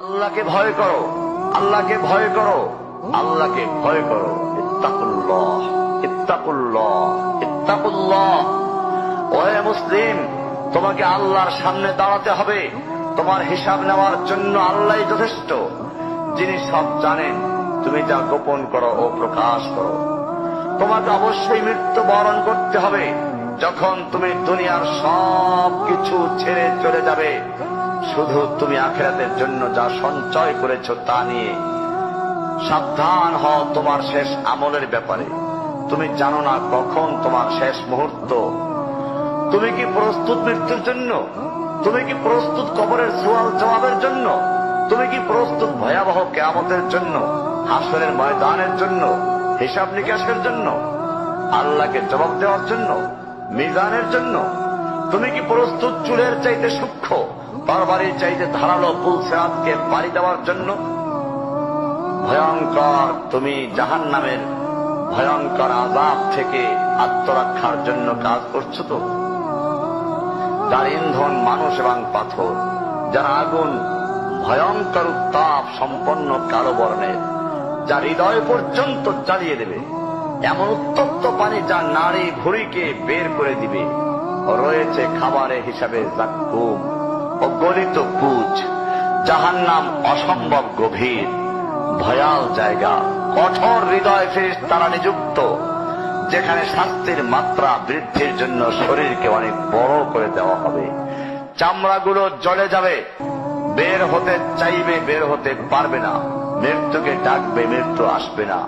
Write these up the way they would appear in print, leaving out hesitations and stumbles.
আল্লাহকে ভয় করো, আল্লাহকে ভয় করো, আল্লাহকে ভয় করো। ইত্তাকুল্লাহ, ইত্তাকুল্লাহ, ইত্তাকুল্লাহ। ওহে মুসলিম, তোমাকে আল্লাহর সামনে দাঁড়াতে হবে। তোমার হিসাব নেওয়ার জন্য আল্লাহই যথেষ্ট, যিনি সব জানেন। তুমি যা গোপন করো ও প্রকাশ করো। তোমাকে অবশ্যই মৃত্যু বরণ করতে হবে। যখন তুমি দুনিয়ার সব কিছু ছেড়ে চলে যাবে, শুধু তুমি আখিরাতের জন্য যা সঞ্চয় করেছ তা নিয়ে সাবধান হও তোমার শেষ আমলের ব্যাপারে। তুমি জানো না কখন তোমার শেষ মুহূর্ত। তুমি কি প্রস্তুত মৃত্যুর জন্য? তুমি কি প্রস্তুত কবরের সওয়াল জবাবের জন্য? তুমি কি প্রস্তুত ভয়াবহ কিয়ামতের জন্য, হাসরের ময়দানের জন্য, হিসাব নিকাশের জন্য, আল্লাহকে জবাব দেওয়ার জন্য, মিজানের জন্য? তুমি কি প্রস্তুত চুলের চাইতে সূক্ষ্ম, তরবারির চাইতে ধারালো পুলসিরাতকে পাড়ি দেওয়ার জন্য? ভয়ঙ্কর তুমি জাহান্নামের ভয়ঙ্কর আযাব থেকে আত্মরক্ষার জন্য কাজ করছো তো? যার ইন্ধন মানুষ এবং পাথর, যার আগুন ভয়ঙ্কর উত্তাপ সম্পন্ন কালো বর্ণের, যা হৃদয় পর্যন্ত জ্বালিয়ে দেবে, এমন উত্তপ্ত পানি যা নাড়ি ভুঁড়িকে বের করে দিবে। রয়েছে খাবারের হিসাবে জাক্কুম ও গলিত পুঁজ। জাহান্নাম অসম্ভব গভীর, ভয়াল জায়গা। কঠোর হৃদয় ফেরেশতারা নিযুক্ত, যেখানে শাস্তির মাত্রা বৃদ্ধির জন্য শরীরকে অনেক বড় করে দেওয়া হবে। চামড়াগুলো জ্বলে যাবে, বের হতে চাইবে, বের হতে পারবে না। মৃত্যুকে ডাকবে, মৃত্যু আসবে না।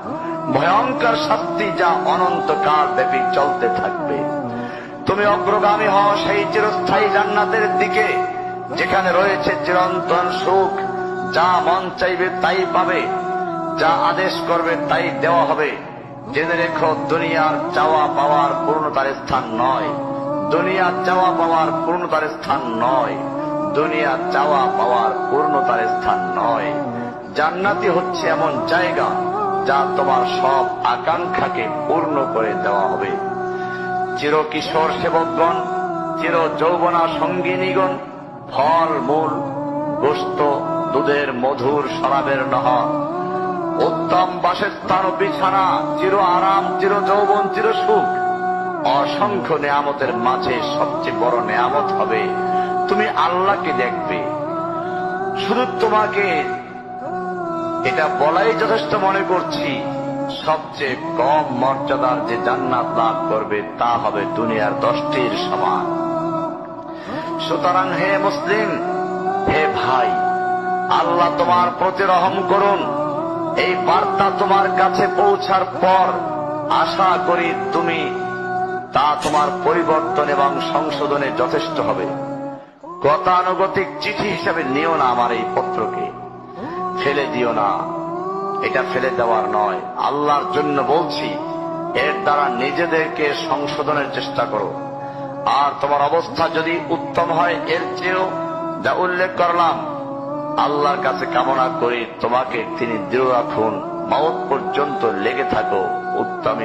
ভয়ঙ্কর শাস্তি যা অনন্তকাল ব্যাপী চলতে থাকবে। তুমি অগ্রগামী হও সেই চিরস্থায়ী জান্নাতের দিকে, যেখানে রয়েছে চিরন্তন সুখ। যা মন চাইবে তাই পাবে, যা আদেশ করবে তাই দেওয়া হবে। জেনে রেখো, দুনিয়ার চাওয়া পাওয়ার পূর্ণতার স্থান নয়। দুনিয়া চাওয়া পাওয়ার পূর্ণতার স্থান নয়। দুনিয়া চাওয়া পাওয়ার পূর্ণতার স্থান নয়। জান্নাতি হচ্ছে এমন জায়গা যা তোমার সব আকাঙ্ক্ষাকে পূর্ণ করে দেওয়া হবে। চির কিশোর সেবকগণ, চির যৌবনা সঙ্গিনীগণ, ফল মূল, গোশত, দুধের মধুর শরাবের নহর, উত্তম বাসস্থান ও বিছানা, চির আরাম, চির যৌবন, চির সুখ, অসংখ্য নেয়ামতের মাঝে সবচেয়ে বড় নেয়ামত হবে তুমি আল্লাহকে দেখবে। শুধু তোমাকে এটা বলাই যথেষ্ট মনে করছি, সবচেয়ে কম মর্যাদার যে জান্নাত লাভ করবে তা হবে দুনিয়ার 10টির সমান। সুতরাং হে মুসলিম, হে ভাই, আল্লাহ তোমার প্রতি রহম করুন। এই বার্তা তোমার কাছে পৌঁছার পর আশা করি তুমি তা তোমার পরিবর্তন এবং সংশোধনে যথেষ্ট হবে। গতানুগতিক চিঠি হিসাবে নিও না আমার এই পত্রকে, ফেলে দিও না। এটা ফেলে দেওয়ার নয়, আল্লাহর জন্য বলছি। এর দ্বারা নিজেদেরকে সংশোধনের চেষ্টা করো। আর তোমার অবস্থা যদি উত্তম হয় এর চেয়েও, যা উল্লেখ করলাম, আল্লাহর কাছে কামনা করি তোমাকে তিনি দৃঢ় রাখুন, মাউত পর্যন্ত লেগে থাকো উত্তম